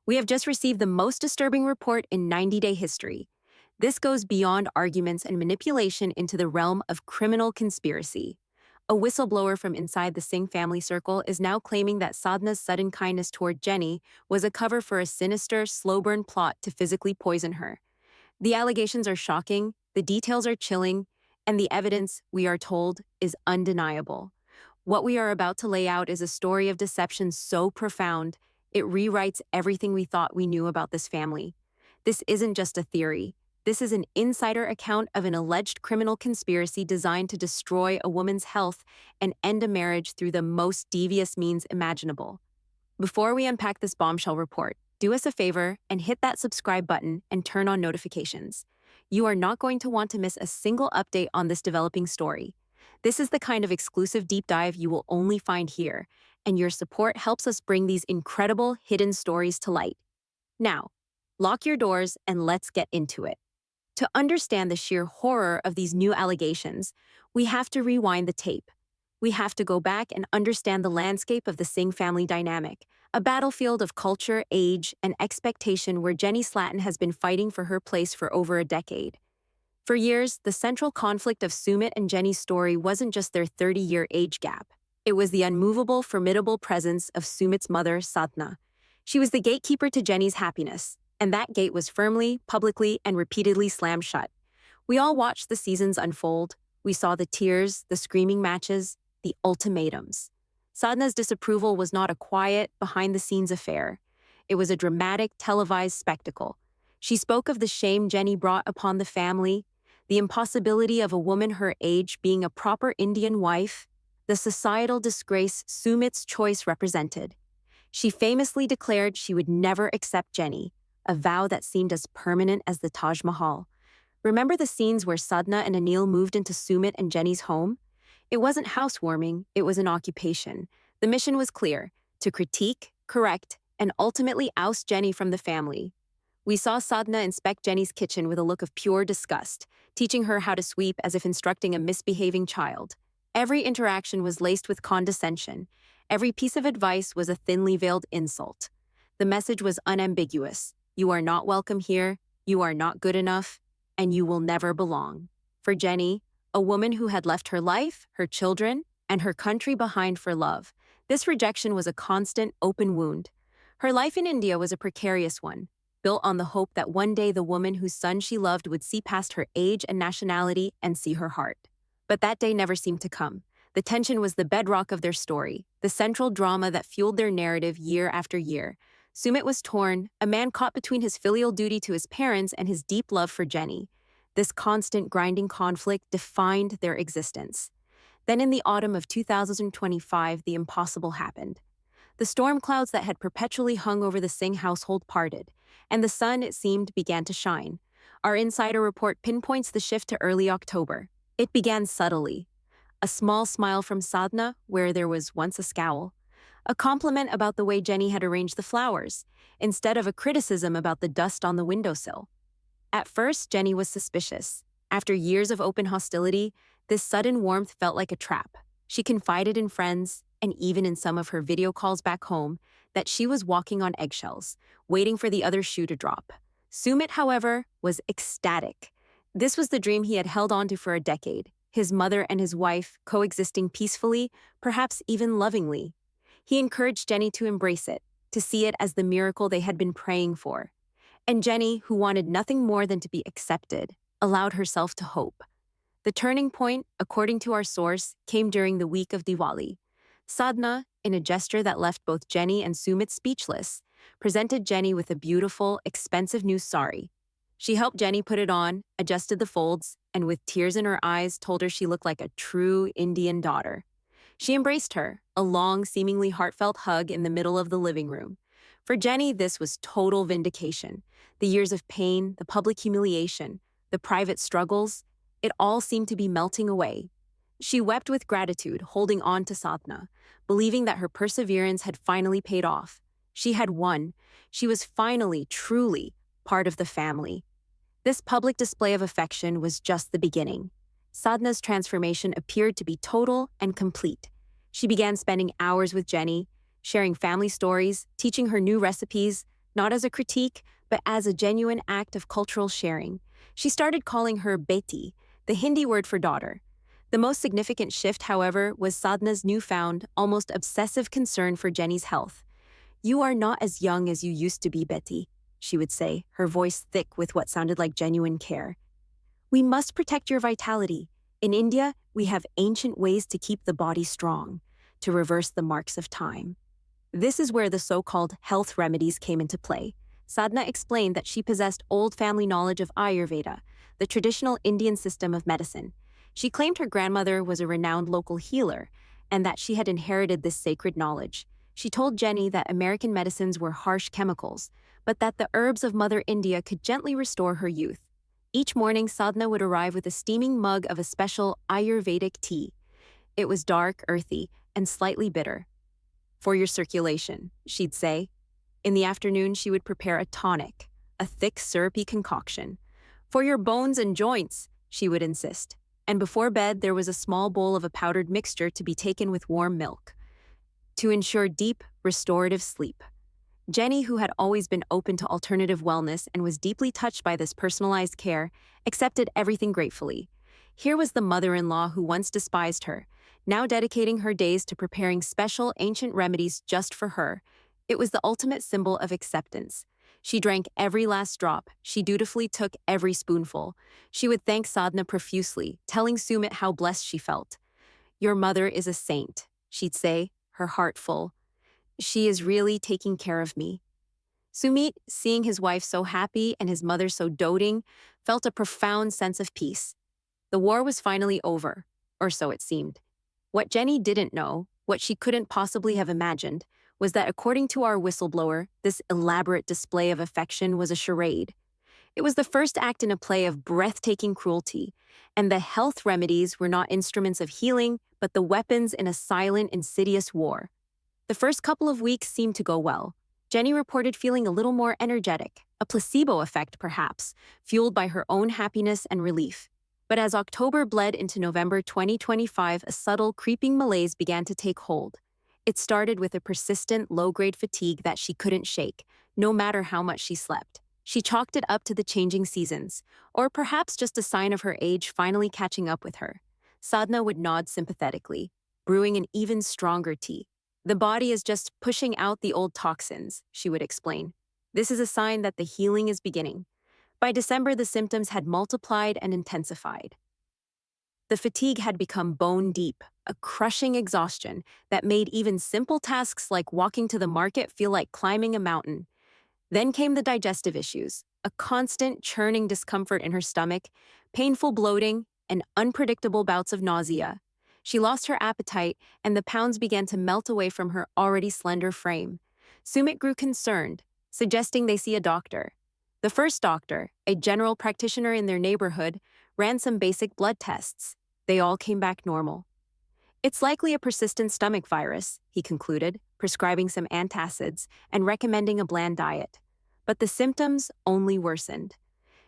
We have just received the most disturbing report in 90-day history. This goes beyond arguments and manipulation into the realm of criminal conspiracy. A whistleblower from inside the Singh family circle is now claiming that Sadhna's sudden kindness toward Jenny was a cover for a sinister, slow-burn plot to physically poison her. The allegations are shocking, the details are chilling, and the evidence, we are told, is undeniable. What we are about to lay out is a story of deception so profound, it rewrites everything we thought we knew about this family. This isn't just a theory. This is an insider account of an alleged criminal conspiracy designed to destroy a woman's health and end a marriage through the most devious means imaginable. Before we unpack this bombshell report, do us a favor and hit that subscribe button and turn on notifications. You are not going to want to miss a single update on this developing story. This is the kind of exclusive deep dive you will only find here, and your support helps us bring these incredible hidden stories to light. Now, lock your doors and let's get into it. To understand the sheer horror of these new allegations, we have to rewind the tape. We have to go back and understand the landscape of the Singh family dynamic, a battlefield of culture, age, and expectation where Jenny Slatten has been fighting for her place for over a decade. For years, the central conflict of Sumit and Jenny's story wasn't just their 30-year age gap. It was the unmovable, formidable presence of Sumit's mother, Sadhna. She was the gatekeeper to Jenny's happiness, and that gate was firmly, publicly, and repeatedly slammed shut. We all watched the seasons unfold. We saw the tears, the screaming matches, the ultimatums. Sadhna's disapproval was not a quiet, behind-the-scenes affair. It was a dramatic, televised spectacle. She spoke of the shame Jenny brought upon the family, the impossibility of a woman her age being a proper Indian wife, the societal disgrace Sumit's choice represented. She famously declared she would never accept Jenny, a vow that seemed as permanent as the Taj Mahal. Remember the scenes where Sadhna and Anil moved into Sumit and Jenny's home? It wasn't housewarming, it was an occupation. The mission was clear: to critique, correct, and ultimately oust Jenny from the family. We saw Sadhna inspect Jenny's kitchen with a look of pure disgust, teaching her how to sweep as if instructing a misbehaving child. Every interaction was laced with condescension. Every piece of advice was a thinly veiled insult. The message was unambiguous: you are not welcome here, you are not good enough, and you will never belong. For Jenny, a woman who had left her life, her children, and her country behind for love, this rejection was a constant, open wound. Her life in India was a precarious one, built on the hope that one day the woman whose son she loved would see past her age and nationality and see her heart. But that day never seemed to come. The tension was the bedrock of their story, the central drama that fueled their narrative year after year. Sumit was torn, a man caught between his filial duty to his parents and his deep love for Jenny. This constant grinding conflict defined their existence. Then in the autumn of 2025, the impossible happened. The storm clouds that had perpetually hung over the Singh household parted, and the sun, it seemed, began to shine. Our insider report pinpoints the shift to early October. It began subtly. A small smile from Sadhna, where there was once a scowl. A compliment about the way Jenny had arranged the flowers, instead of a criticism about the dust on the windowsill. At first, Jenny was suspicious. After years of open hostility, this sudden warmth felt like a trap. She confided in friends, and even in some of her video calls back home, that she was walking on eggshells, waiting for the other shoe to drop. Sumit, however, was ecstatic. This was the dream he had held on to for a decade, his mother and his wife coexisting peacefully, perhaps even lovingly. He encouraged Jenny to embrace it, to see it as the miracle they had been praying for. And Jenny, who wanted nothing more than to be accepted, allowed herself to hope. The turning point, according to our source, came during the week of Diwali. Sadhna, in a gesture that left both Jenny and Sumit speechless, presented Jenny with a beautiful, expensive new sari. She helped Jenny put it on, adjusted the folds, and with tears in her eyes told her she looked like a true Indian daughter. She embraced her, a long, seemingly heartfelt hug in the middle of the living room. For Jenny, this was total vindication. The years of pain, the public humiliation, the private struggles, it all seemed to be melting away. She wept with gratitude, holding on to Sadhna, believing that her perseverance had finally paid off. She had won. She was finally, truly, part of the family. This public display of affection was just the beginning. Sadhna's transformation appeared to be total and complete. She began spending hours with Jenny, sharing family stories, teaching her new recipes, not as a critique, but as a genuine act of cultural sharing. She started calling her Beti, the Hindi word for daughter. The most significant shift, however, was Sadhna's newfound, almost obsessive concern for Jenny's health. "You are not as young as you used to be, Betty," she would say, her voice thick with what sounded like genuine care. "We must protect your vitality. In India, we have ancient ways to keep the body strong, to reverse the marks of time." This is where the so-called health remedies came into play. Sadhna explained that she possessed old family knowledge of Ayurveda, the traditional Indian system of medicine. She claimed her grandmother was a renowned local healer and that she had inherited this sacred knowledge. She told Jenny that American medicines were harsh chemicals, but that the herbs of Mother India could gently restore her youth. Each morning, Sadhna would arrive with a steaming mug of a special Ayurvedic tea. It was dark, earthy, and slightly bitter. "For your circulation," she'd say. In the afternoon, she would prepare a tonic, a thick, syrupy concoction. "For your bones and joints," she would insist. And before bed, there was a small bowl of a powdered mixture to be taken with warm milk, to ensure deep, restorative sleep. Jenny, who had always been open to alternative wellness and was deeply touched by this personalized care, accepted everything gratefully. Here was the mother-in-law who once despised her, now dedicating her days to preparing special ancient remedies just for her. It was the ultimate symbol of acceptance. She drank every last drop. She dutifully took every spoonful. She would thank Sadhna profusely, telling Sumit how blessed she felt. "Your mother is a saint," she'd say, her heart full. "She is really taking care of me." Sumit, seeing his wife so happy and his mother so doting, felt a profound sense of peace. The war was finally over, or so it seemed. What Jenny didn't know, what she couldn't possibly have imagined, was that according to our whistleblower, this elaborate display of affection was a charade. It was the first act in a play of breathtaking cruelty, and the health remedies were not instruments of healing, but the weapons in a silent, insidious war. The first couple of weeks seemed to go well. Jenny reported feeling a little more energetic, a placebo effect perhaps, fueled by her own happiness and relief. But as October bled into November 2025, a subtle, creeping malaise began to take hold. It started with a persistent, low-grade fatigue that she couldn't shake, no matter how much she slept. She chalked it up to the changing seasons, or perhaps just a sign of her age finally catching up with her. Sadhna would nod sympathetically, brewing an even stronger tea. "The body is just pushing out the old toxins," she would explain. "This is a sign that the healing is beginning." By December, the symptoms had multiplied and intensified. The fatigue had become bone-deep, a crushing exhaustion that made even simple tasks like walking to the market feel like climbing a mountain. Then came the digestive issues, a constant churning discomfort in her stomach, painful bloating, and unpredictable bouts of nausea. She lost her appetite, and the pounds began to melt away from her already slender frame. Sumit grew concerned, suggesting they see a doctor. The first doctor, a general practitioner in their neighborhood, ran some basic blood tests. They all came back normal. "It's likely a persistent stomach virus," he concluded, prescribing some antacids and recommending a bland diet. But the symptoms only worsened.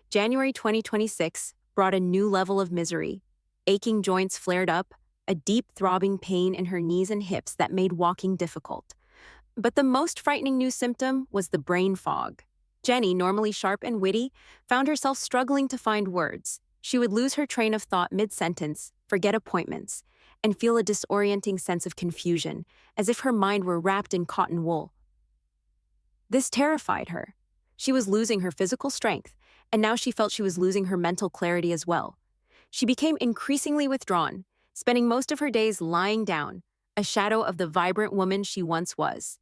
January 2026 brought a new level of misery. Aching joints flared up, a deep throbbing pain in her knees and hips that made walking difficult. But the most frightening new symptom was the brain fog. Jenny, normally sharp and witty, found herself struggling to find words. She would lose her train of thought mid-sentence, forget appointments, and feel a disorienting sense of confusion, as if her mind were wrapped in cotton wool. This terrified her. She was losing her physical strength, and now she felt she was losing her mental clarity as well. She became increasingly withdrawn, spending most of her days lying down, a shadow of the vibrant woman she once was.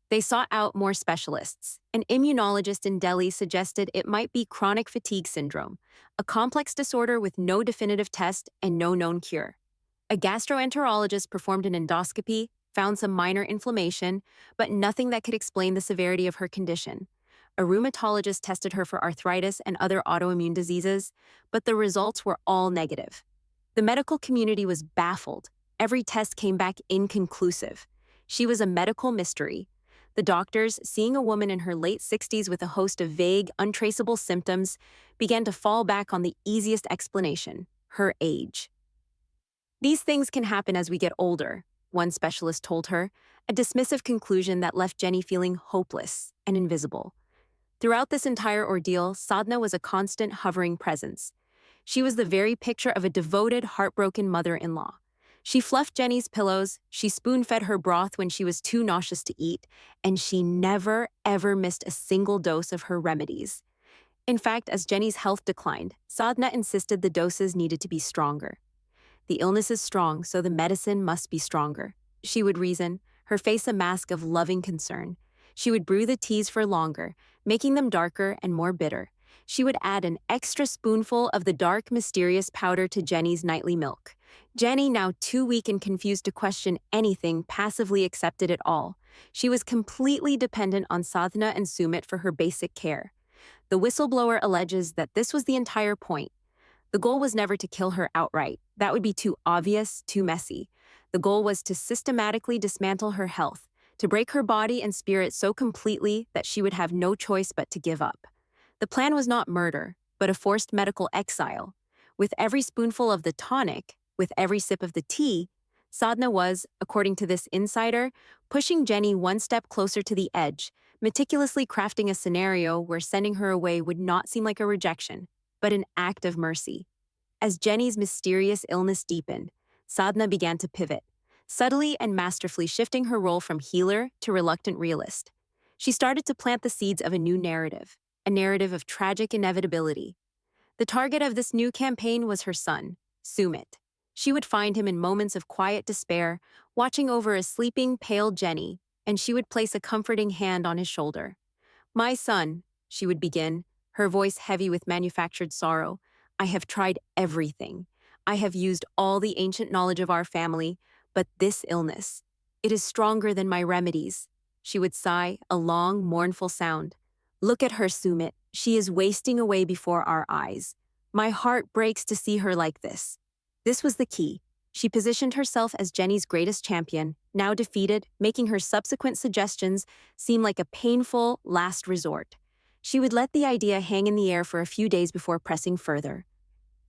They sought out more specialists. An immunologist in Delhi suggested it might be chronic fatigue syndrome, a complex disorder with no definitive test and no known cure. A gastroenterologist performed an endoscopy, found some minor inflammation, but nothing that could explain the severity of her condition. A rheumatologist tested her for arthritis and other autoimmune diseases, but the results were all negative. The medical community was baffled. Every test came back inconclusive. She was a medical mystery. The doctors, seeing a woman in her late 60s with a host of vague, untraceable symptoms, began to fall back on the easiest explanation: her age. "These things can happen as we get older," one specialist told her, a dismissive conclusion that left Jenny feeling hopeless and invisible. Throughout this entire ordeal, Sadhna was a constant hovering presence. She was the very picture of a devoted, heartbroken mother-in-law. She fluffed Jenny's pillows, she spoon-fed her broth when she was too nauseous to eat, and she never, ever missed a single dose of her remedies. In fact, as Jenny's health declined, Sadhna insisted the doses needed to be stronger. The illness is strong, so the medicine must be stronger, she would reason, her face a mask of loving concern. She would brew the teas for longer, making them darker and more bitter. She would add an extra spoonful of the dark, mysterious powder to Jenny's nightly milk. Jenny, now too weak and confused to question anything, passively accepted it all. She was completely dependent on Sadhna and Sumit for her basic care. The whistleblower alleges that this was the entire point. The goal was never to kill her outright. That would be too obvious, too messy. The goal was to systematically dismantle her health, to break her body and spirit so completely that she would have no choice but to give up. The plan was not murder, but a forced medical exile. With every spoonful of the tonic, with every sip of the tea, Sadhna was, according to this insider, pushing Jenny one step closer to the edge, meticulously crafting a scenario where sending her away would not seem like a rejection, but an act of mercy. As Jenny's mysterious illness deepened, Sadhna began to pivot, subtly and masterfully shifting her role from healer to reluctant realist. She started to plant the seeds of a new narrative, a narrative of tragic inevitability. The target of this new campaign was her son, Sumit. She would find him in moments of quiet despair, watching over a sleeping, pale Jenny, and she would place a comforting hand on his shoulder. "My son," she would begin, her voice heavy with manufactured sorrow, "I have tried everything. I have used all the ancient knowledge of our family, but this illness, it is stronger than my remedies." She would sigh, a long, mournful sound. "Look at her, Sumit. She is wasting away before our eyes. My heart breaks to see her like this." This was the key. She positioned herself as Jenny's greatest champion, now defeated, making her subsequent suggestions seem like a painful last resort. She would let the idea hang in the air for a few days before pressing further.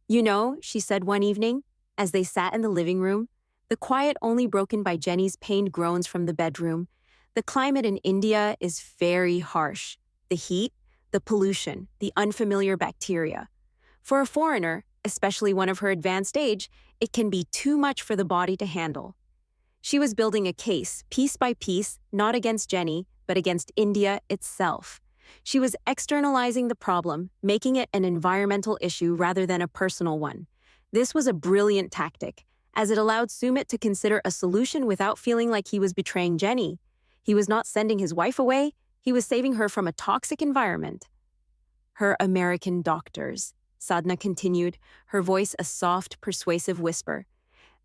"You know," she said one evening, as they sat in the living room, the quiet only broken by Jenny's pained groans from the bedroom, "the climate in India is very harsh. The heat, the pollution, the unfamiliar bacteria. For a foreigner, especially one of her advanced age, it can be too much for the body to handle." She was building a case, piece by piece, not against Jenny, but against India itself. She was externalizing the problem, making it an environmental issue rather than a personal one. This was a brilliant tactic, as it allowed Sumit to consider a solution without feeling like he was betraying Jenny. He was not sending his wife away, he was saving her from a toxic environment. "Her American doctors," Sadhna continued, her voice a soft, persuasive whisper.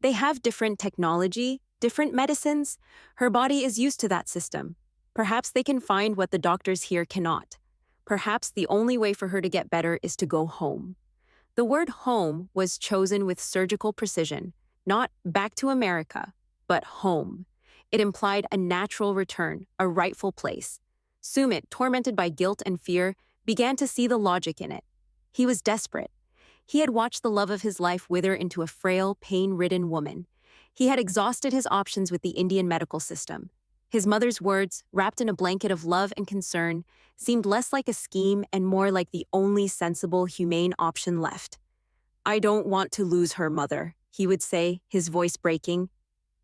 "They have different technology, different medicines. Her body is used to that system. Perhaps they can find what the doctors here cannot. Perhaps the only way for her to get better is to go home." The word home was chosen with surgical precision, not back to America, but home. It implied a natural return, a rightful place. Sumit, tormented by guilt and fear, began to see the logic in it. He was desperate. He had watched the love of his life wither into a frail, pain-ridden woman. He had exhausted his options with the Indian medical system. His mother's words, wrapped in a blanket of love and concern, seemed less like a scheme and more like the only sensible, humane option left. "I don't want to lose her, mother," he would say, his voice breaking.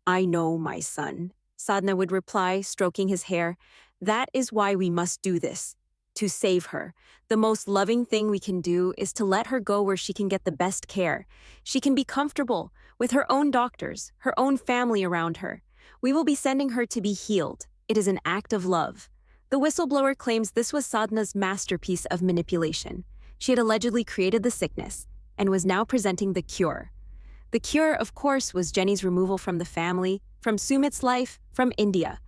"I know, my son," Sadhna would reply, stroking his hair. "That is why we must do this. To save her. The most loving thing we can do is to let her go where she can get the best care. She can be comfortable, with her own doctors, her own family around her. We will be sending her to be healed. It is an act of love." The whistleblower claims this was Sadhna's masterpiece of manipulation. She had allegedly created the sickness, and was now presenting the cure. The cure, of course, was Jenny's removal from the family, from Sumit's life, from India.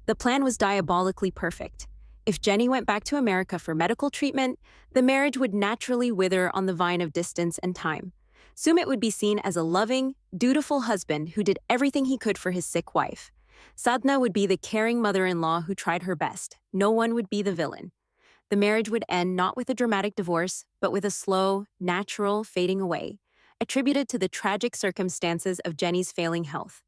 The plan was diabolically perfect. If Jenny went back to America for medical treatment, the marriage would naturally wither on the vine of distance and time. Sumit would be seen as a loving, dutiful husband who did everything he could for his sick wife. Sadhna would be the caring mother-in-law who tried her best. No one would be the villain. The marriage would end not with a dramatic divorce, but with a slow, natural fading away, attributed to the tragic circumstances of Jenny's failing health.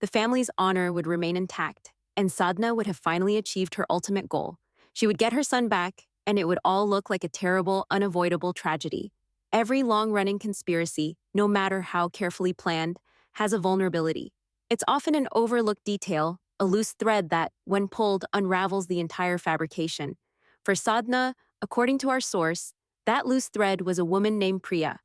The family's honor would remain intact, and Sadhna would have finally achieved her ultimate goal. She would get her son back, and it would all look like a terrible, unavoidable tragedy. Every long-running conspiracy, no matter how carefully planned, has a vulnerability. It's often an overlooked detail, a loose thread that, when pulled, unravels the entire fabrication. For Sadhna, according to our source, that loose thread was a woman named Priya.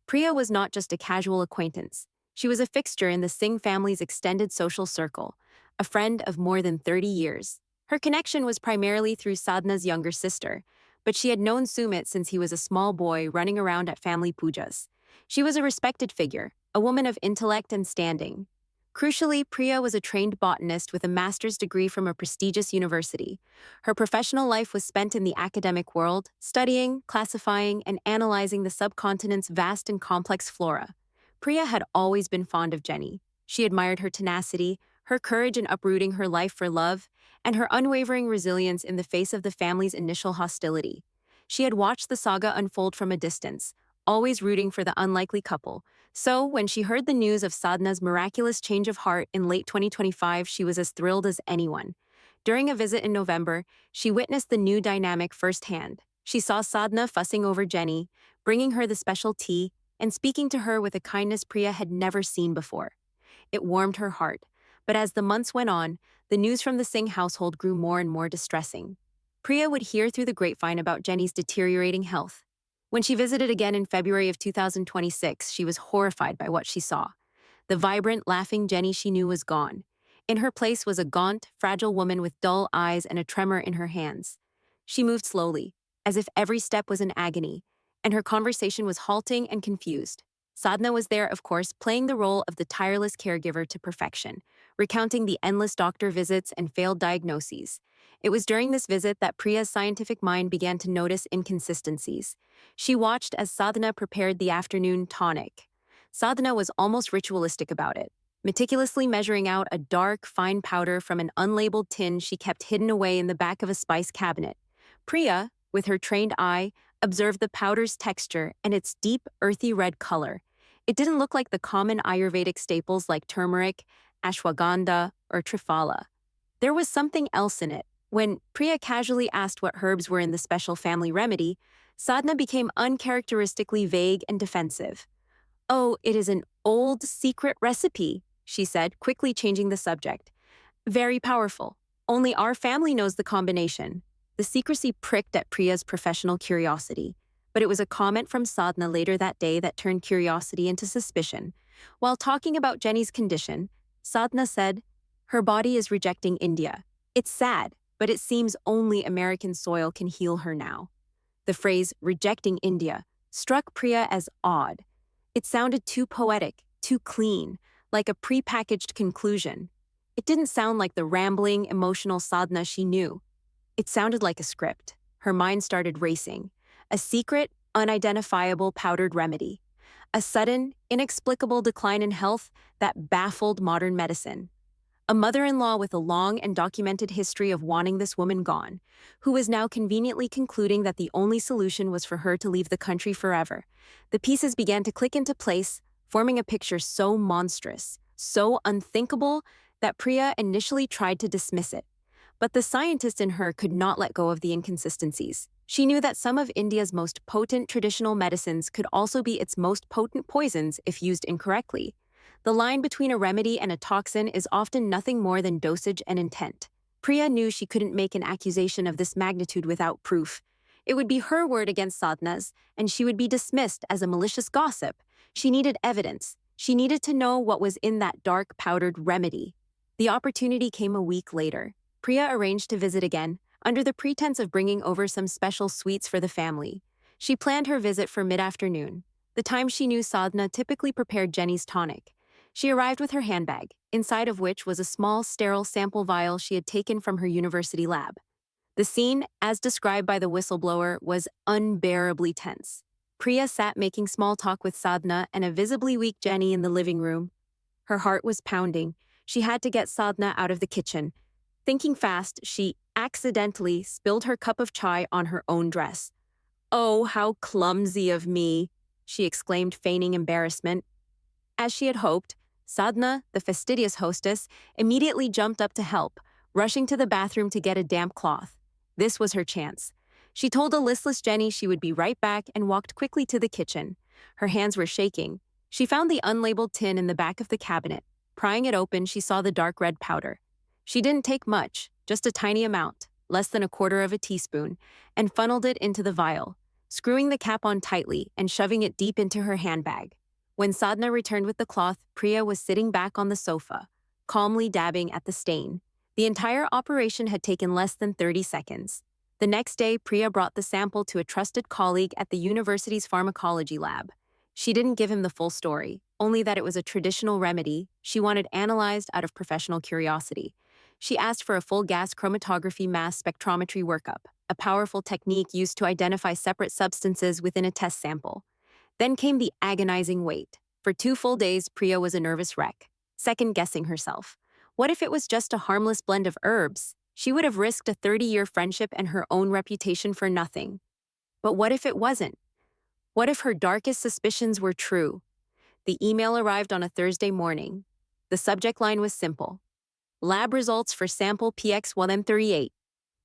Priya was not just a casual acquaintance. She was a fixture in the Singh family's extended social circle, a friend of more than 30 years. Her connection was primarily through Sadhna's younger sister, but she had known Sumit since he was a small boy running around at family pujas. She was a respected figure, a woman of intellect and standing. Crucially, Priya was a trained botanist with a master's degree from a prestigious university. Her professional life was spent in the academic world, studying, classifying, and analyzing the subcontinent's vast and complex flora. Priya had always been fond of Jenny. She admired her tenacity, her courage in uprooting her life for love, and her unwavering resilience in the face of the family's initial hostility. She had watched the saga unfold from a distance, always rooting for the unlikely couple. So, when she heard the news of Sadhna's miraculous change of heart in late 2025, she was as thrilled as anyone. During a visit in November, she witnessed the new dynamic firsthand. She saw Sadhna fussing over Jenny, bringing her the special tea, and speaking to her with a kindness Priya had never seen before. It warmed her heart. But as the months went on, the news from the Singh household grew more and more distressing. Priya would hear through the grapevine about Jenny's deteriorating health. When she visited again in February of 2026, she was horrified by what she saw. The vibrant, laughing Jenny she knew was gone. In her place was a gaunt, fragile woman with dull eyes and a tremor in her hands. She moved slowly, as if every step was an agony, and her conversation was halting and confused. Sadhna was there, of course, playing the role of the tireless caregiver to perfection, recounting the endless doctor visits and failed diagnoses. It was during this visit that Priya's scientific mind began to notice inconsistencies. She watched as Sadhna prepared the afternoon tonic. Sadhna was almost ritualistic about it, meticulously measuring out a dark, fine powder from an unlabeled tin she kept hidden away in the back of a spice cabinet. Priya, with her trained eye, observed the powder's texture and its deep, earthy red color. It didn't look like the common Ayurvedic staples like turmeric, ashwagandha, or triphala. There was something else in it. When Priya casually asked what herbs were in the special family remedy, Sadhna became uncharacteristically vague and defensive. "Oh, it is an old secret recipe," she said, quickly changing the subject. "Very powerful. Only our family knows the combination." The secrecy pricked at Priya's professional curiosity, but it was a comment from Sadhna later that day that turned curiosity into suspicion. While talking about Jenny's condition, Sadhna said, "Her body is rejecting India. It's sad, but it seems only American soil can heal her now." The phrase, rejecting India, struck Priya as odd. It sounded too poetic, too clean, like a prepackaged conclusion. It didn't sound like the rambling, emotional Sadhna she knew. It sounded like a script. Her mind started racing. A secret, unidentifiable powdered remedy. A sudden, inexplicable decline in health that baffled modern medicine. A mother-in-law with a long and documented history of wanting this woman gone, who was now conveniently concluding that the only solution was for her to leave the country forever. The pieces began to click into place, forming a picture so monstrous, so unthinkable, that Priya initially tried to dismiss it. But the scientist in her could not let go of the inconsistencies. She knew that some of India's most potent traditional medicines could also be its most potent poisons if used incorrectly. The line between a remedy and a toxin is often nothing more than dosage and intent. Priya knew she couldn't make an accusation of this magnitude without proof. It would be her word against Sadhna's, and she would be dismissed as a malicious gossip. She needed evidence. She needed to know what was in that dark powdered remedy. The opportunity came a week later. Priya arranged to visit again, under the pretense of bringing over some special sweets for the family. She planned her visit for mid-afternoon, the time she knew Sadhna typically prepared Jenny's tonic. She arrived with her handbag, inside of which was a small, sterile sample vial she had taken from her university lab. The scene, as described by the whistleblower, was unbearably tense. Priya sat making small talk with Sadhna and a visibly weak Jenny in the living room. Her heart was pounding. She had to get Sadhna out of the kitchen. Thinking fast, she accidentally spilled her cup of chai on her own dress. "Oh, how clumsy of me," she exclaimed, feigning embarrassment. As she had hoped, Sadhna, the fastidious hostess, immediately jumped up to help, rushing to the bathroom to get a damp cloth. This was her chance. She told a listless Jenny she would be right back and walked quickly to the kitchen. Her hands were shaking. She found the unlabeled tin in the back of the cabinet. Prying it open, she saw the dark red powder. She didn't take much, just a tiny amount, less than a quarter of a teaspoon, and funneled it into the vial, screwing the cap on tightly and shoving it deep into her handbag. When Sadhna returned with the cloth, Priya was sitting back on the sofa, calmly dabbing at the stain. The entire operation had taken less than 30 seconds. The next day, Priya brought the sample to a trusted colleague at the university's pharmacology lab. She didn't give him the full story, only that it was a traditional remedy she wanted analyzed out of professional curiosity. She asked for a full gas chromatography mass spectrometry workup, a powerful technique used to identify separate substances within a test sample. Then came the agonizing wait. For 2 full days, Priya was a nervous wreck, second-guessing herself. What if it was just a harmless blend of herbs? She would have risked a 30-year friendship and her own reputation for nothing. But what if it wasn't? What if her darkest suspicions were true? The email arrived on a Thursday morning. The subject line was simple: Lab results for sample PX1M38.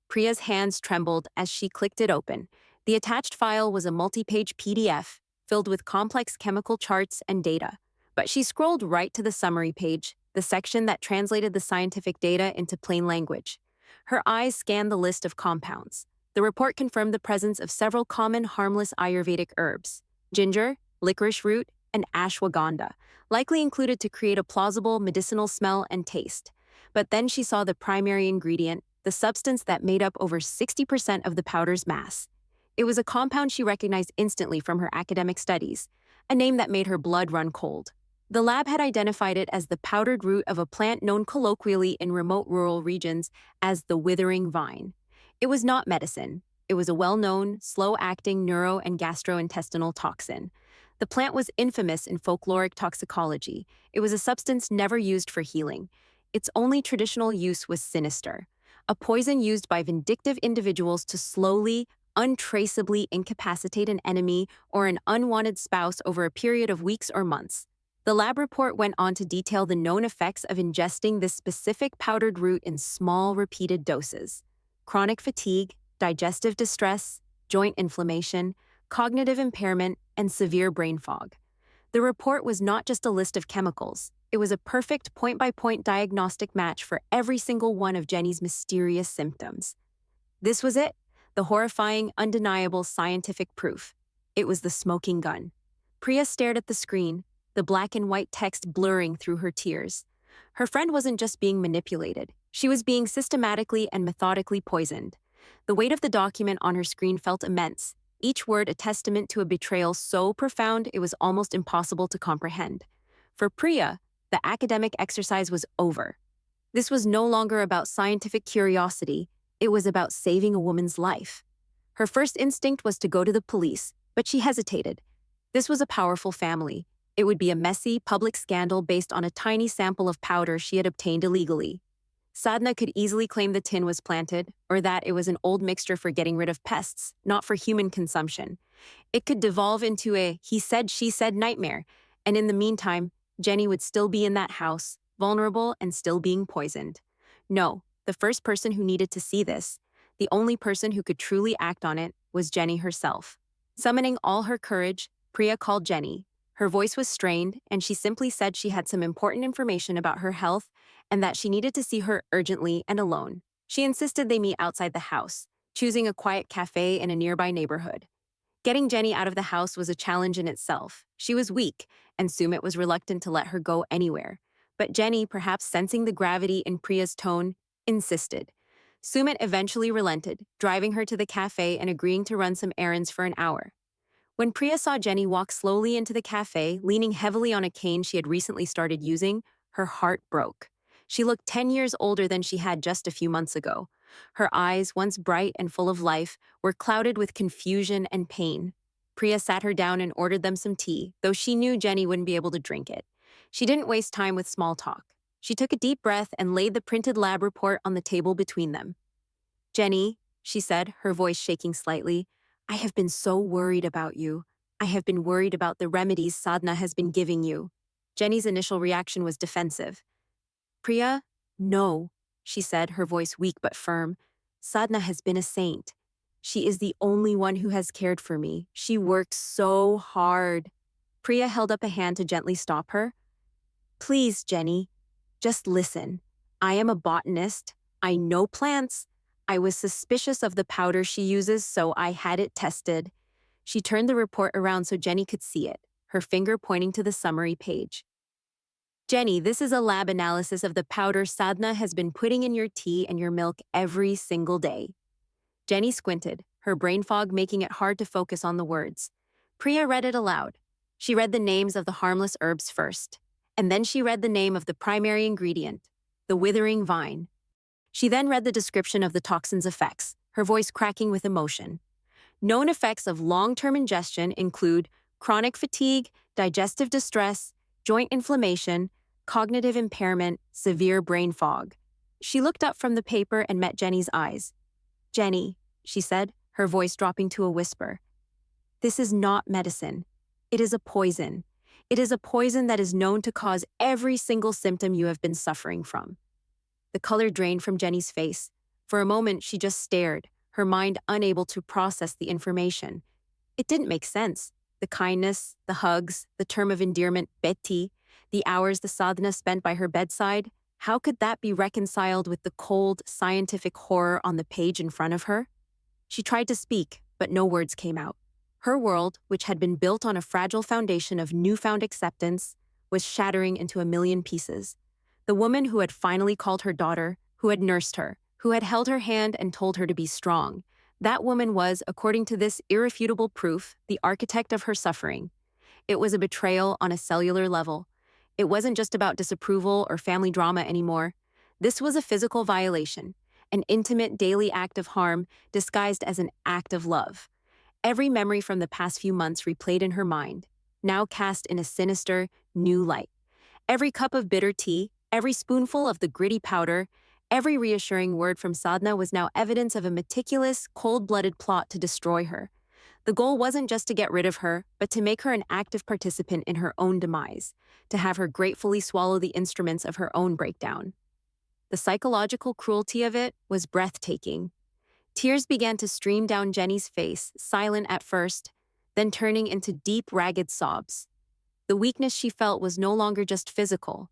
Priya's hands trembled as she clicked it open. The attached file was a multi-page PDF filled with complex chemical charts and data. But she scrolled right to the summary page, the section that translated the scientific data into plain language. Her eyes scanned the list of compounds. The report confirmed the presence of several common harmless Ayurvedic herbs: ginger, licorice root, and ashwagandha, likely included to create a plausible medicinal smell and taste. But then she saw the primary ingredient, the substance that made up over 60% of the powder's mass. It was a compound she recognized instantly from her academic studies, a name that made her blood run cold. The lab had identified it as the powdered root of a plant known colloquially in remote rural regions as the withering vine. It was not medicine. It was a well-known, slow-acting neuro- and gastrointestinal toxin. The plant was infamous in folkloric toxicology. It was a substance never used for healing. Its only traditional use was sinister, a poison used by vindictive individuals to slowly, untraceably incapacitate an enemy or an unwanted spouse over a period of weeks or months. The lab report went on to detail the known effects of ingesting this specific powdered root in small, repeated doses: chronic fatigue, digestive distress, joint inflammation, cognitive impairment, and severe brain fog. The report was not just a list of chemicals. It was a perfect point-by-point diagnostic match for every single one of Jenny's mysterious symptoms. This was it, the horrifying, undeniable scientific proof. It was the smoking gun. Priya stared at the screen, the black and white text blurring through her tears. Her friend wasn't just being manipulated. She was being systematically and methodically poisoned. The weight of the document on her screen felt immense, each word a testament to a betrayal so profound it was almost impossible to comprehend. For Priya, the academic exercise was over. This was no longer about scientific curiosity. It was about saving a woman's life. Her first instinct was to go to the police, but she hesitated. This was a powerful family. It would be a messy, public scandal based on a tiny sample of powder she had obtained illegally. Sadhna could easily claim the tin was planted, or that it was an old mixture for getting rid of pests, not for human consumption. It could devolve into a he said, she said nightmare, and in the meantime, Jenny would still be in that house, vulnerable and still being poisoned. No, the first person who needed to see this, the only person who could truly act on it, was Jenny herself. Summoning all her courage, Priya called Jenny. Her voice was strained, and she simply said she had some important information about her health and that she needed to see her urgently and alone. She insisted they meet outside the house, choosing a quiet cafe in a nearby neighborhood. Getting Jenny out of the house was a challenge in itself. She was weak, and Sumit was reluctant to let her go anywhere. But Jenny, perhaps sensing the gravity in Priya's tone, insisted. Sumit eventually relented, driving her to the cafe and agreeing to run some errands for an hour. When Priya saw Jenny walk slowly into the cafe, leaning heavily on a cane she had recently started using, her heart broke. She looked 10 years older than she had just a few months ago. Her eyes, once bright and full of life, were clouded with confusion and pain. Priya sat her down and ordered them some tea, though she knew Jenny wouldn't be able to drink it. She didn't waste time with small talk. She took a deep breath and laid the printed lab report on the table between them. "Jenny," she said, her voice shaking slightly, "I have been so worried about you. I have been worried about the remedies Sadhna has been giving you." Jenny's initial reaction was defensive. "Priya, no," she said, her voice weak but firm. "Sadhna has been a saint. She is the only one who has cared for me. She works so hard. Priya held up a hand to gently stop her. Please, Jenny, just listen. I am a botanist. I know plants. I was suspicious of the powder she uses, so I had it tested. She turned the report around so Jenny could see it, her finger pointing to the summary page. Jenny, this is a lab analysis of the powder Sadhna has been putting in your tea and your milk every single day. Jenny squinted, her brain fog making it hard to focus on the words. Priya read it aloud. She read the names of the harmless herbs first, and then she read the name of the primary ingredient, the withering vine. She then read the description of the toxin's effects, her voice cracking with emotion. Known effects of long-term ingestion include chronic fatigue, digestive distress, joint inflammation, cognitive impairment, severe brain fog. She looked up from the paper and met Jenny's eyes. Jenny, she said, her voice dropping to a whisper. This is not medicine. It is a poison. It is a poison that is known to cause every single symptom you have been suffering from. The color drained from Jenny's face. For a moment, she just stared, her mind unable to process the information. It didn't make sense. The kindness, the hugs, the term of endearment, Betty, the hours the sadhana spent by her bedside, how could that be reconciled with the cold, scientific horror on the page in front of her? She tried to speak, but no words came out. Her world, which had been built on a fragile foundation of newfound acceptance, was shattering into a million pieces. The woman who had finally called her daughter, who had nursed her, who had held her hand and told her to be strong, that woman was, according to this irrefutable proof, the architect of her suffering. It was a betrayal on a cellular level. It wasn't just about disapproval or family drama anymore. This was a physical violation, an intimate daily act of harm disguised as an act of love. Every memory from the past few months replayed in her mind, now cast in a sinister, new light. Every cup of bitter tea, every spoonful of the gritty powder, every reassuring word from Sadhna was now evidence of a meticulous, cold-blooded plot to destroy her. The goal wasn't just to get rid of her, but to make her an active participant in her own demise, to have her gratefully swallow the instruments of her own breakdown. The psychological cruelty of it was breathtaking. Tears began to stream down Jenny's face, silent at first, then turning into deep, ragged sobs. The weakness she felt was no longer just physical.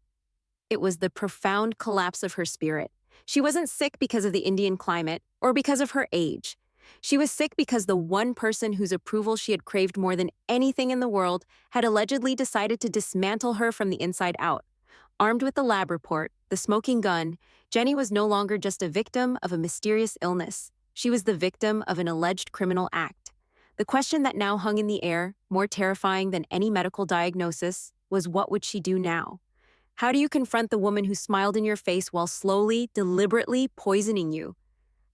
It was the profound collapse of her spirit. She wasn't sick because of the Indian climate or because of her age. She was sick because the one person whose approval she had craved more than anything in the world had allegedly decided to dismantle her from the inside out. Armed with the lab report, the smoking gun, Jenny was no longer just a victim of a mysterious illness. She was the victim of an alleged criminal act. The question that now hung in the air, more terrifying than any medical diagnosis, was what would she do now? How do you confront the woman who smiled in your face while slowly, deliberately poisoning you?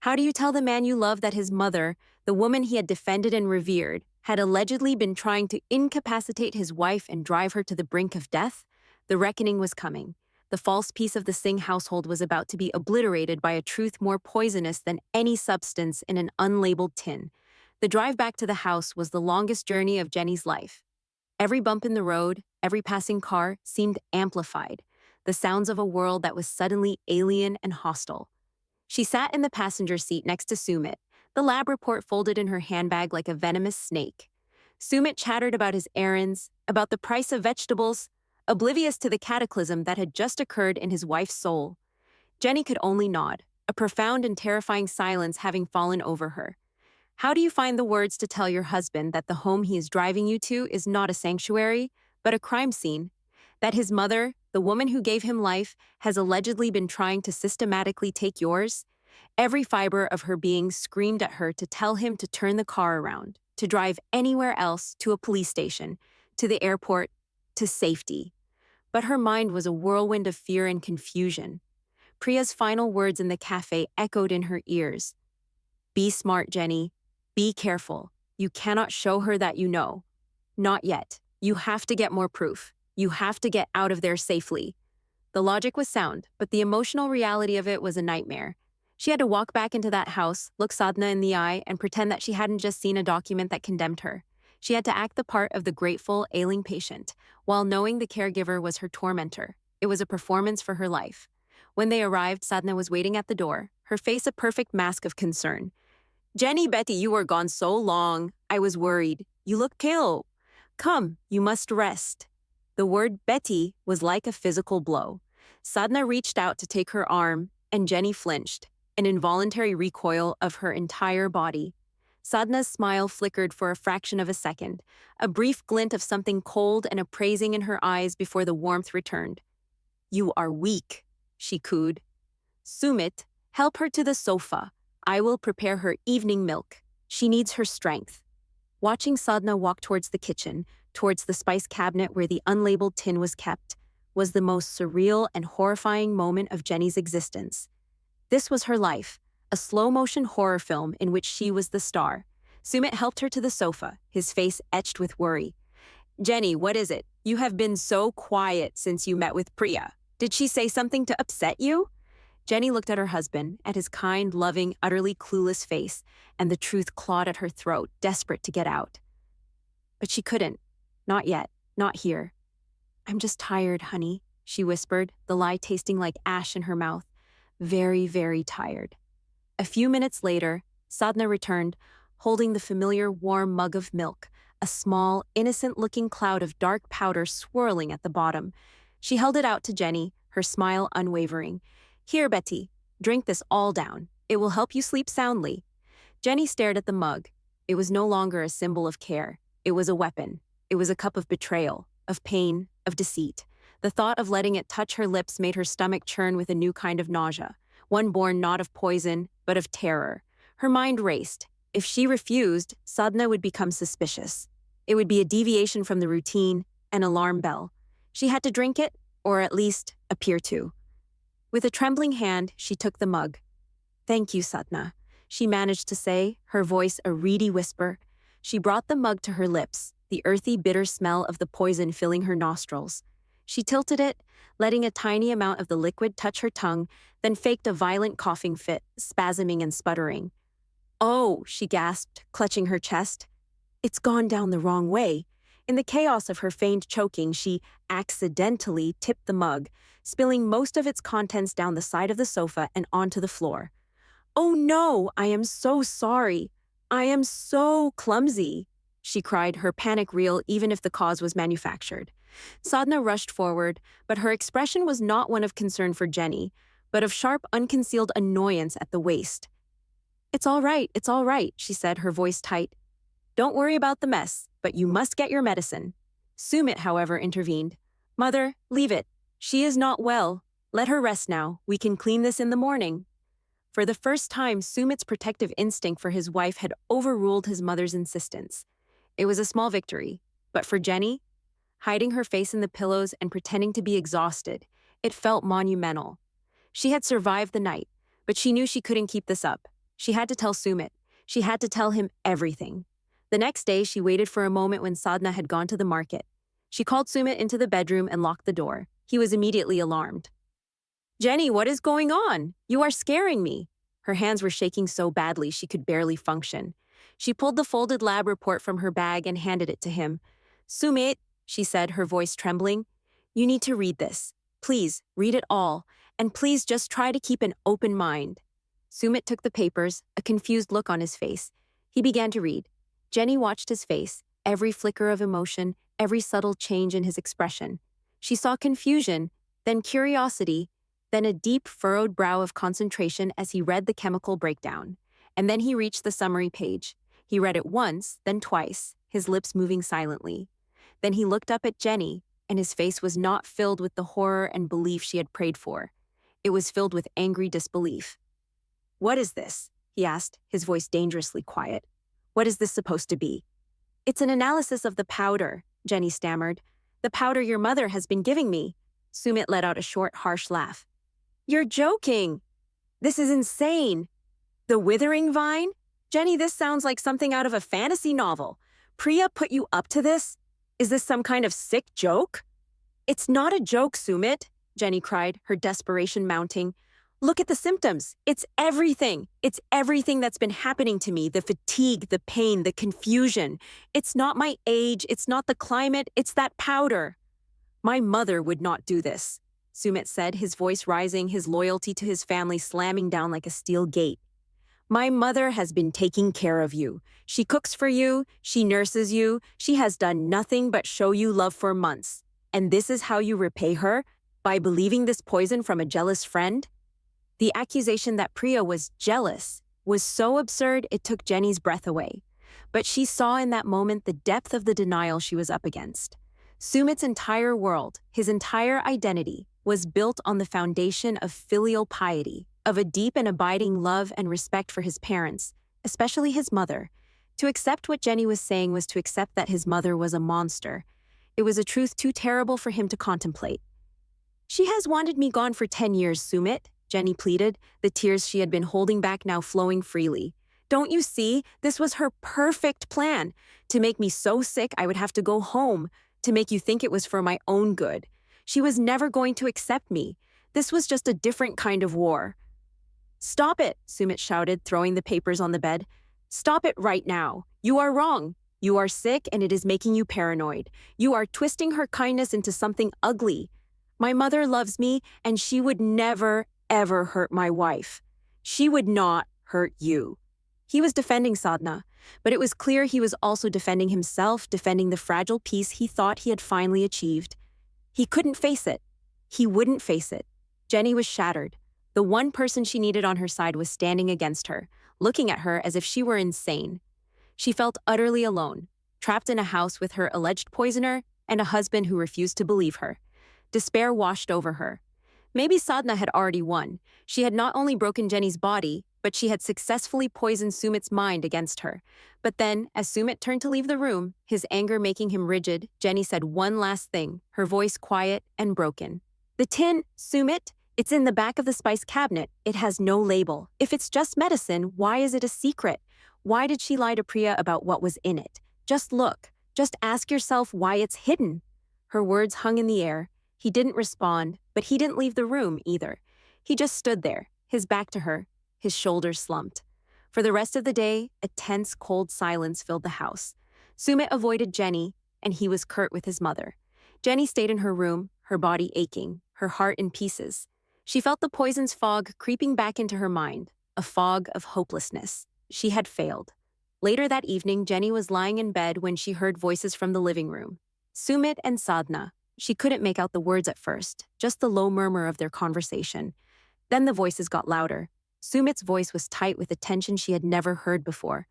How do you tell the man you love that his mother, the woman he had defended and revered, had allegedly been trying to incapacitate his wife and drive her to the brink of death? The reckoning was coming. The false peace of the Singh household was about to be obliterated by a truth more poisonous than any substance in an unlabeled tin. The drive back to the house was the longest journey of Jenny's life. Every bump in the road, every passing car seemed amplified, the sounds of a world that was suddenly alien and hostile. She sat in the passenger seat next to Sumit, the lab report folded in her handbag like a venomous snake. Sumit chattered about his errands, about the price of vegetables, oblivious to the cataclysm that had just occurred in his wife's soul. Jenny could only nod, a profound and terrifying silence having fallen over her. How do you find the words to tell your husband that the home he is driving you to is not a sanctuary, but a crime scene? That his mother, the woman who gave him life, has allegedly been trying to systematically take yours? Every fiber of her being screamed at her to tell him to turn the car around, to drive anywhere else, to a police station, to the airport, to safety. But her mind was a whirlwind of fear and confusion. Priya's final words in the cafe echoed in her ears. Be smart, Jenny. Be careful. You cannot show her that you know. Not yet. You have to get more proof. You have to get out of there safely. The logic was sound, but the emotional reality of it was a nightmare. She had to walk back into that house, look Sadhna in the eye, and pretend that she hadn't just seen a document that condemned her. She had to act the part of the grateful, ailing patient, while knowing the caregiver was her tormentor. It was a performance for her life. When they arrived, Sadhna was waiting at the door, her face a perfect mask of concern. Jenny, Betty, you were gone so long. I was worried. You look pale. Come, you must rest. The word Betty was like a physical blow. Sadhna reached out to take her arm, and Jenny flinched, an involuntary recoil of her entire body. Sadhna's smile flickered for a fraction of a second, a brief glint of something cold and appraising in her eyes before the warmth returned. You are weak, she cooed. Sumit, help her to the sofa. I will prepare her evening milk. She needs her strength. Watching Sadhna walk towards the kitchen, towards the spice cabinet where the unlabeled tin was kept, was the most surreal and horrifying moment of Jenny's existence. This was her life, a slow-motion horror film in which she was the star. Sumit helped her to the sofa, his face etched with worry. Jenny, what is it? You have been so quiet since you met with Priya. Did she say something to upset you? Jenny looked at her husband, at his kind, loving, utterly clueless face, and the truth clawed at her throat, desperate to get out. But she couldn't. Not yet. Not here. I'm just tired, honey, she whispered, the lie tasting like ash in her mouth. Very, very tired. A few minutes later, Sadhna returned, holding the familiar warm mug of milk, a small, innocent-looking cloud of dark powder swirling at the bottom. She held it out to Jenny, her smile unwavering. Here, Betty, drink this all down. It will help you sleep soundly. Jenny stared at the mug. It was no longer a symbol of care. It was a weapon. It was a cup of betrayal, of pain, of deceit. The thought of letting it touch her lips made her stomach churn with a new kind of nausea, one born not of poison, but of terror. Her mind raced. If she refused, Sadhna would become suspicious. It would be a deviation from the routine, an alarm bell. She had to drink it, or at least appear to. With a trembling hand, she took the mug. Thank you, Sadhna, she managed to say, her voice a reedy whisper. She brought the mug to her lips, the earthy, bitter smell of the poison filling her nostrils. She tilted it, letting a tiny amount of the liquid touch her tongue, then faked a violent coughing fit, spasming and sputtering. Oh, she gasped, clutching her chest. It's gone down the wrong way. In the chaos of her feigned choking, she accidentally tipped the mug, spilling most of its contents down the side of the sofa and onto the floor. Oh no, I am so sorry. I am so clumsy, she cried, her panic real even if the cause was manufactured. Sadhna rushed forward, but her expression was not one of concern for Jenny, but of sharp, unconcealed annoyance at the waste. It's all right, she said, her voice tight. Don't worry about the mess, but you must get your medicine. Sumit, however, intervened. Mother, leave it. She is not well. Let her rest now. We can clean this in the morning. For the first time, Sumit's protective instinct for his wife had overruled his mother's insistence. It was a small victory, but for Jenny, hiding her face in the pillows and pretending to be exhausted, it felt monumental. She had survived the night, but she knew she couldn't keep this up. She had to tell Sumit. She had to tell him everything. The next day, she waited for a moment when Sadhna had gone to the market. She called Sumit into the bedroom and locked the door. He was immediately alarmed. Jenny, what is going on? You are scaring me. Her hands were shaking so badly she could barely function. She pulled the folded lab report from her bag and handed it to him. Sumit, she said, her voice trembling, you need to read this. Please, read it all, and please just try to keep an open mind. Sumit took the papers, a confused look on his face. He began to read. Jenny watched his face, every flicker of emotion, every subtle change in his expression. She saw confusion, then curiosity, then a deep, furrowed brow of concentration as he read the chemical breakdown. And then he reached the summary page. He read it once, then twice, his lips moving silently. Then he looked up at Jenny, and his face was not filled with the horror and belief she had prayed for. It was filled with angry disbelief. What is this? He asked, his voice dangerously quiet. What is this supposed to be? It's an analysis of the powder, Jenny stammered. The powder your mother has been giving me. Sumit let out a short, harsh laugh. You're joking. This is insane. The Withering Vine? Jenny, this sounds like something out of a fantasy novel. Priya put you up to this? Is this some kind of sick joke? It's not a joke, Sumit, Jenny cried, her desperation mounting. Look at the symptoms. It's everything. It's everything that's been happening to me. The fatigue, the pain, the confusion. It's not my age. It's not the climate. It's that powder. My mother would not do this, Sumit said, his voice rising, his loyalty to his family slamming down like a steel gate. My mother has been taking care of you. She cooks for you, she nurses you, she has done nothing but show you love for months. And this is how you repay her? By believing this poison from a jealous friend? The accusation that Priya was jealous was so absurd it took Jenny's breath away. But she saw in that moment the depth of the denial she was up against. Sumit's entire world, his entire identity, was built on the foundation of filial piety, of a deep and abiding love and respect for his parents, especially his mother. To accept what Jenny was saying was to accept that his mother was a monster. It was a truth too terrible for him to contemplate. She has wanted me gone for 10 years, Sumit, Jenny pleaded, the tears she had been holding back now flowing freely. Don't you see? This was her perfect plan. To make me so sick I would have to go home, to make you think it was for my own good. She was never going to accept me. This was just a different kind of war. Stop it, Sumit shouted, throwing the papers on the bed. Stop it right now. You are wrong. You are sick and it is making you paranoid. You are twisting her kindness into something ugly. My mother loves me and she would never, ever hurt my wife. She would not hurt you. He was defending Sadhna, but it was clear he was also defending himself, defending the fragile peace he thought he had finally achieved. He couldn't face it. He wouldn't face it. Jenny was shattered. The one person she needed on her side was standing against her, looking at her as if she were insane. She felt utterly alone, trapped in a house with her alleged poisoner and a husband who refused to believe her. Despair washed over her. Maybe Sadhna had already won. She had not only broken Jenny's body, but she had successfully poisoned Sumit's mind against her. But then, as Sumit turned to leave the room, his anger making him rigid, Jenny said one last thing, her voice quiet and broken. The tin, Sumit, it's in the back of the spice cabinet. It has no label. If it's just medicine, why is it a secret? Why did she lie to Priya about what was in it? Just look. Just ask yourself why it's hidden. Her words hung in the air. He didn't respond, but he didn't leave the room either. He just stood there, his back to her, his shoulders slumped. For the rest of the day, a tense, cold silence filled the house. Sumit avoided Jenny, and he was curt with his mother. Jenny stayed in her room, her body aching, her heart in pieces. She felt the poison's fog creeping back into her mind, a fog of hopelessness. She had failed. Later that evening, Jenny was lying in bed when she heard voices from the living room. Sumit and Sadhna. She couldn't make out the words at first, just the low murmur of their conversation. Then the voices got louder. Sumit's voice was tight with a tension she had never heard before.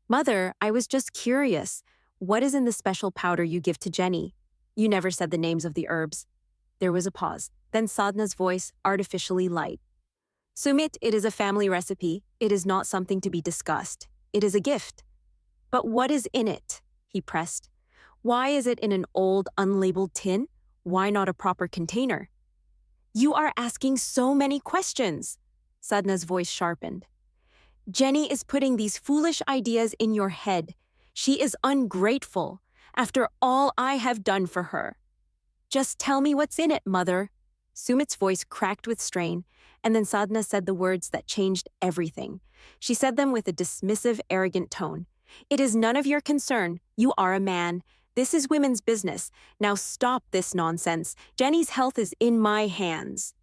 Mother, I was just curious. What is in the special powder you give to Jenny? You never said the names of the herbs. There was a pause. Then Sadhna's voice, artificially light. Sumit, it is a family recipe. It is not something to be discussed. It is a gift. But what is in it? He pressed. Why is it in an old, unlabeled tin? Why not a proper container? You are asking so many questions. Sadhna's voice sharpened. Jenny is putting these foolish ideas in your head. She is ungrateful, after all I have done for her. Just tell me what's in it, Mother. Sumit's voice cracked with strain, and then Sadhna said the words that changed everything. She said them with a dismissive, arrogant tone. It is none of your concern. You are a man. This is women's business. Now stop this nonsense. Jenny's health is in my hands.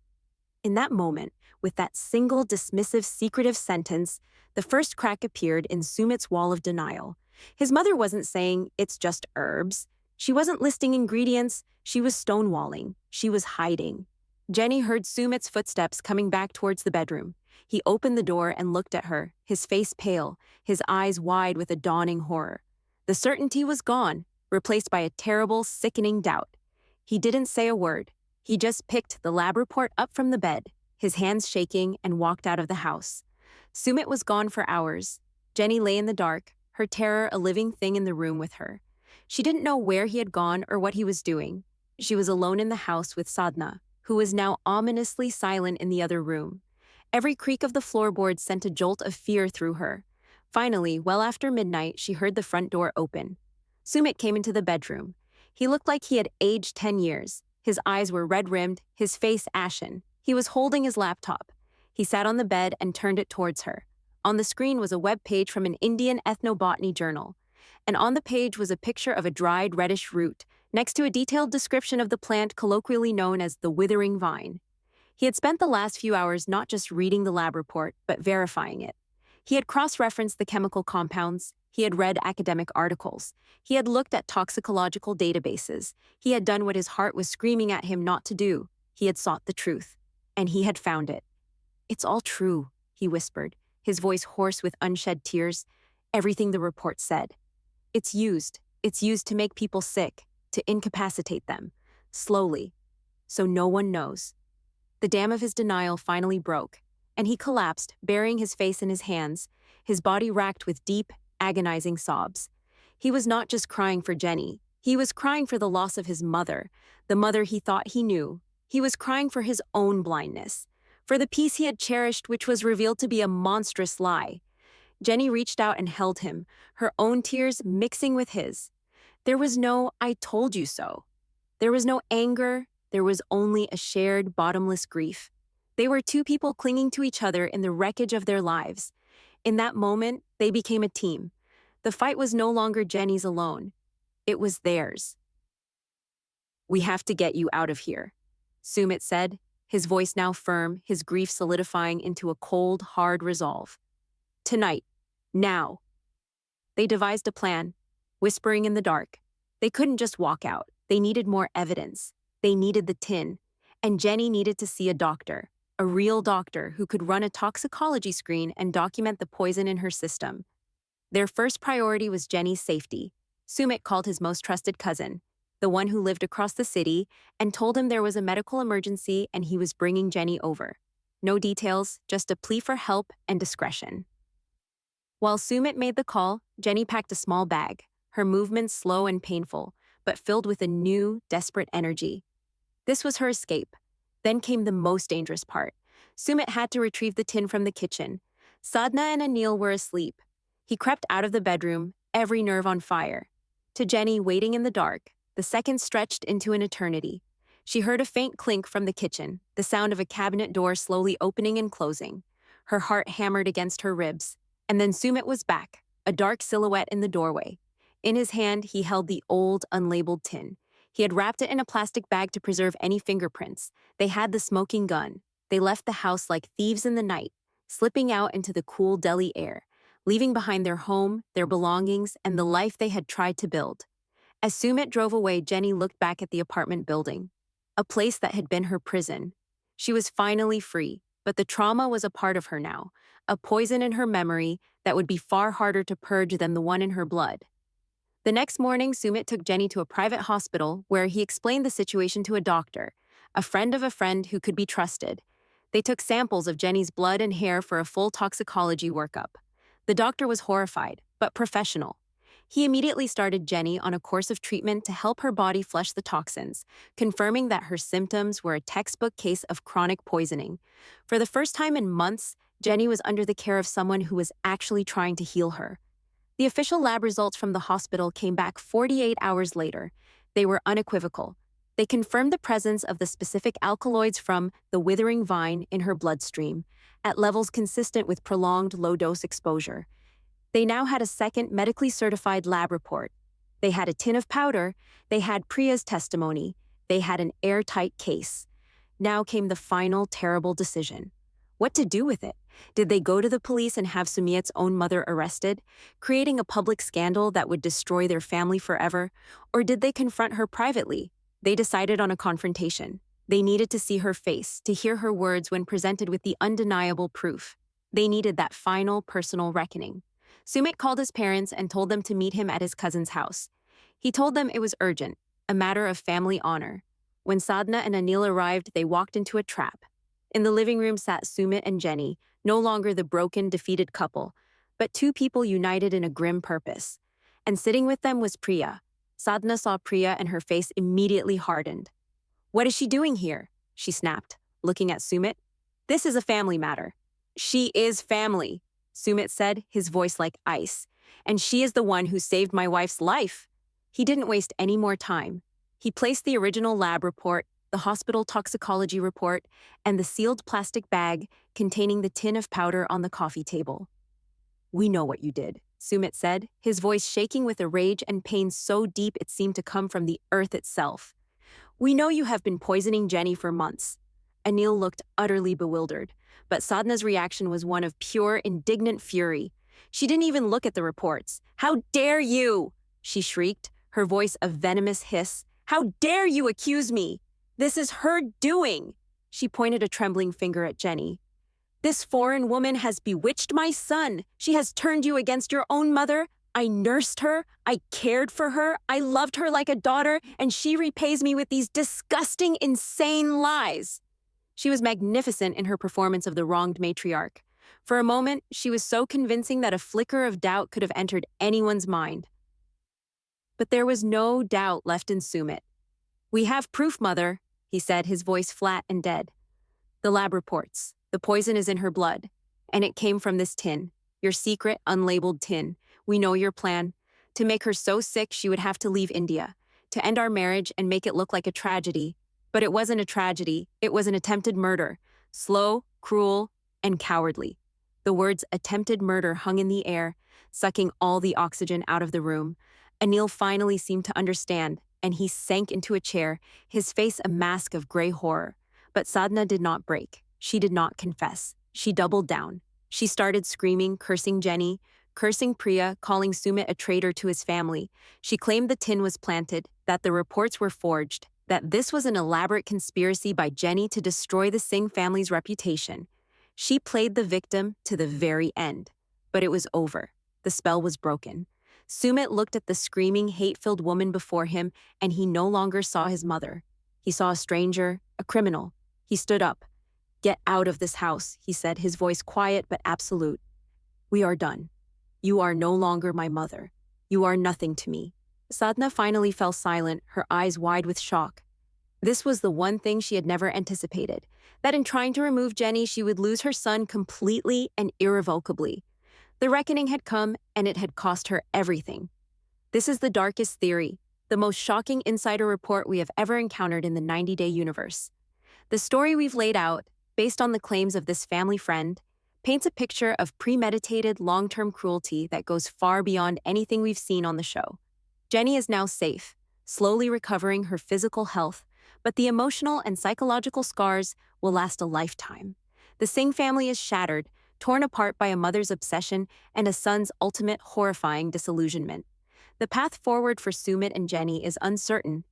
In that moment, with that single dismissive, secretive sentence, the first crack appeared in Sumit's wall of denial. His mother wasn't saying, it's just herbs. She wasn't listing ingredients. She was stonewalling. She was hiding. Jenny heard Sumit's footsteps coming back towards the bedroom. He opened the door and looked at her, his face pale, his eyes wide with a dawning horror. The certainty was gone, replaced by a terrible, sickening doubt. He didn't say a word. He just picked the lab report up from the bed, his hands shaking, and walked out of the house. Sumit was gone for hours. Jenny lay in the dark, her terror a living thing in the room with her. She didn't know where he had gone or what he was doing. She was alone in the house with Sadhna, who was now ominously silent in the other room. Every creak of the floorboards sent a jolt of fear through her. Finally, well after midnight, she heard the front door open. Sumit came into the bedroom. He looked like he had aged 10 years. His eyes were red-rimmed, his face ashen. He was holding his laptop. He sat on the bed and turned it towards her. On the screen was a web page from an Indian ethnobotany journal. And on the page was a picture of a dried reddish root, next to a detailed description of the plant colloquially known as the Withering Vine. He had spent the last few hours not just reading the lab report, but verifying it. He had cross-referenced the chemical compounds, he had read academic articles, he had looked at toxicological databases, he had done what his heart was screaming at him not to do. He had sought the truth, and he had found it. "It's all true," he whispered, his voice hoarse with unshed tears. "Everything the report said. It's used. It's used to make people sick, to incapacitate them, slowly, so no one knows." The dam of his denial finally broke, and he collapsed, burying his face in his hands, his body racked with deep, agonizing sobs. He was not just crying for Jenny. He was crying for the loss of his mother, the mother he thought he knew. He was crying for his own blindness, for the peace he had cherished, which was revealed to be a monstrous lie. Jenny reached out and held him, her own tears mixing with his. There was no "I told you so." There was no anger, there was only a shared, bottomless grief. They were two people clinging to each other in the wreckage of their lives. In that moment, they became a team. The fight was no longer Jenny's alone. It was theirs. "We have to get you out of here," Sumit said, his voice now firm, his grief solidifying into a cold, hard resolve. "Tonight. Now." They devised a plan, whispering in the dark. They couldn't just walk out. They needed more evidence. They needed the tin. And Jenny needed to see a doctor, a real doctor who could run a toxicology screen and document the poison in her system. Their first priority was Jenny's safety. Sumit called his most trusted cousin, the one who lived across the city, and told him there was a medical emergency and he was bringing Jenny over. No details, just a plea for help and discretion. While Sumit made the call, Jenny packed a small bag, her movements slow and painful, but filled with a new, desperate energy. This was her escape. Then came the most dangerous part. Sumit had to retrieve the tin from the kitchen. Sadhna and Anil were asleep. He crept out of the bedroom, every nerve on fire. To Jenny, waiting in the dark, the seconds stretched into an eternity. She heard a faint clink from the kitchen, the sound of a cabinet door slowly opening and closing. Her heart hammered against her ribs. And then Sumit was back, a dark silhouette in the doorway. In his hand, he held the old, unlabeled tin. He had wrapped it in a plastic bag to preserve any fingerprints. They had the smoking gun. They left the house like thieves in the night, slipping out into the cool Delhi air, leaving behind their home, their belongings, and the life they had tried to build. As Sumit drove away, Jenny looked back at the apartment building, a place that had been her prison. She was finally free, but the trauma was a part of her now, a poison in her memory that would be far harder to purge than the one in her blood. The next morning, Sumit took Jenny to a private hospital where he explained the situation to a doctor, a friend of a friend who could be trusted. They took samples of Jenny's blood and hair for a full toxicology workup. The doctor was horrified, but professional. He immediately started Jenny on a course of treatment to help her body flush the toxins, confirming that her symptoms were a textbook case of chronic poisoning. For the first time in months, Jenny was under the care of someone who was actually trying to heal her. The official lab results from the hospital came back 48 hours later. They were unequivocal. They confirmed the presence of the specific alkaloids from the Withering Vine in her bloodstream, at levels consistent with prolonged low-dose exposure. They now had a second medically certified lab report. They had a tin of powder, they had Priya's testimony, they had an airtight case. Now came the final terrible decision. What to do with it? Did they go to the police and have Sumit's own mother arrested, creating a public scandal that would destroy their family forever? Or did they confront her privately? They decided on a confrontation. They needed to see her face, to hear her words when presented with the undeniable proof. They needed that final personal reckoning. Sumit called his parents and told them to meet him at his cousin's house. He told them it was urgent, a matter of family honor. When Sadhna and Anil arrived, they walked into a trap. In the living room sat Sumit and Jenny, no longer the broken, defeated couple, but two people united in a grim purpose. And sitting with them was Priya. Sadhna saw Priya and her face immediately hardened. "What is she doing here?" she snapped, looking at Sumit. "This is a family matter." "She is family," Sumit said, his voice like ice. "And she is the one who saved my wife's life." He didn't waste any more time. He placed the original lab report, the hospital toxicology report, and the sealed plastic bag containing the tin of powder on the coffee table. "We know what you did," Sumit said, his voice shaking with a rage and pain so deep it seemed to come from the earth itself. "We know you have been poisoning Jenny for months." Anil looked utterly bewildered. but Sadhna's reaction was one of pure, indignant fury. She didn't even look at the reports. "How dare you!" she shrieked, her voice a venomous hiss. "How dare you accuse me? This is her doing!" She pointed a trembling finger at Jenny. "This foreign woman has bewitched my son. She has turned you against your own mother. I nursed her, I cared for her, I loved her like a daughter, and she repays me with these disgusting, insane lies." She was magnificent in her performance of the wronged matriarch. For a moment, she was so convincing that a flicker of doubt could have entered anyone's mind. But there was no doubt left in Sumit. "We have proof, Mother," he said, his voice flat and dead. "The lab reports. The poison is in her blood, and it came from this tin, your secret, unlabeled tin. We know your plan. To make her so sick she would have to leave India, to end our marriage and make it look like a tragedy. But it wasn't a tragedy, it was an attempted murder. Slow, cruel, and cowardly." The words attempted murder hung in the air, sucking all the oxygen out of the room. Anil finally seemed to understand, and he sank into a chair, his face a mask of gray horror. But Sadhna did not break. She did not confess. She doubled down. She started screaming, cursing Jenny, cursing Priya, calling Sumit a traitor to his family. She claimed the tin was planted, that the reports were forged, that this was an elaborate conspiracy by Jenny to destroy the Singh family's reputation. She played the victim to the very end. But it was over. The spell was broken. Sumit looked at the screaming, hate-filled woman before him, and he no longer saw his mother. He saw a stranger, a criminal. He stood up. "Get out of this house," he said, his voice quiet but absolute. "We are done. You are no longer my mother. You are nothing to me." Sadhna finally fell silent, her eyes wide with shock. This was the one thing she had never anticipated, that in trying to remove Jenny, she would lose her son completely and irrevocably. The reckoning had come, and it had cost her everything. This is the darkest theory, the most shocking insider report we have ever encountered in the 90-day universe. The story we've laid out, based on the claims of this family friend, paints a picture of premeditated, long-term cruelty that goes far beyond anything we've seen on the show. Jenny is now safe, slowly recovering her physical health, but the emotional and psychological scars will last a lifetime. The Singh family is shattered, torn apart by a mother's obsession and a son's ultimate horrifying disillusionment. The path forward for Sumit and Jenny is uncertain.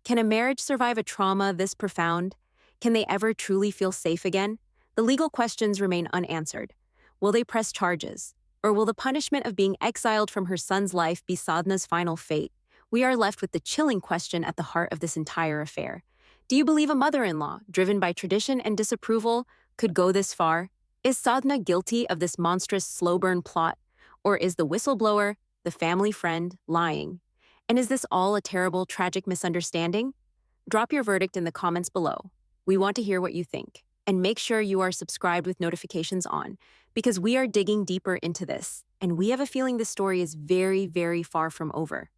Can a marriage survive a trauma this profound? Can they ever truly feel safe again? The legal questions remain unanswered. Will they press charges? Or will the punishment of being exiled from her son's life be Sadhna's final fate? We are left with the chilling question at the heart of this entire affair. Do you believe a mother-in-law, driven by tradition and disapproval, could go this far? Is Sadhna guilty of this monstrous slow-burn plot? Or is the whistleblower, the family friend, lying? And is this all a terrible, tragic misunderstanding? Drop your verdict in the comments below. We want to hear what you think. And make sure you are subscribed with notifications on, because we are digging deeper into this, and we have a feeling this story is very, very far from over.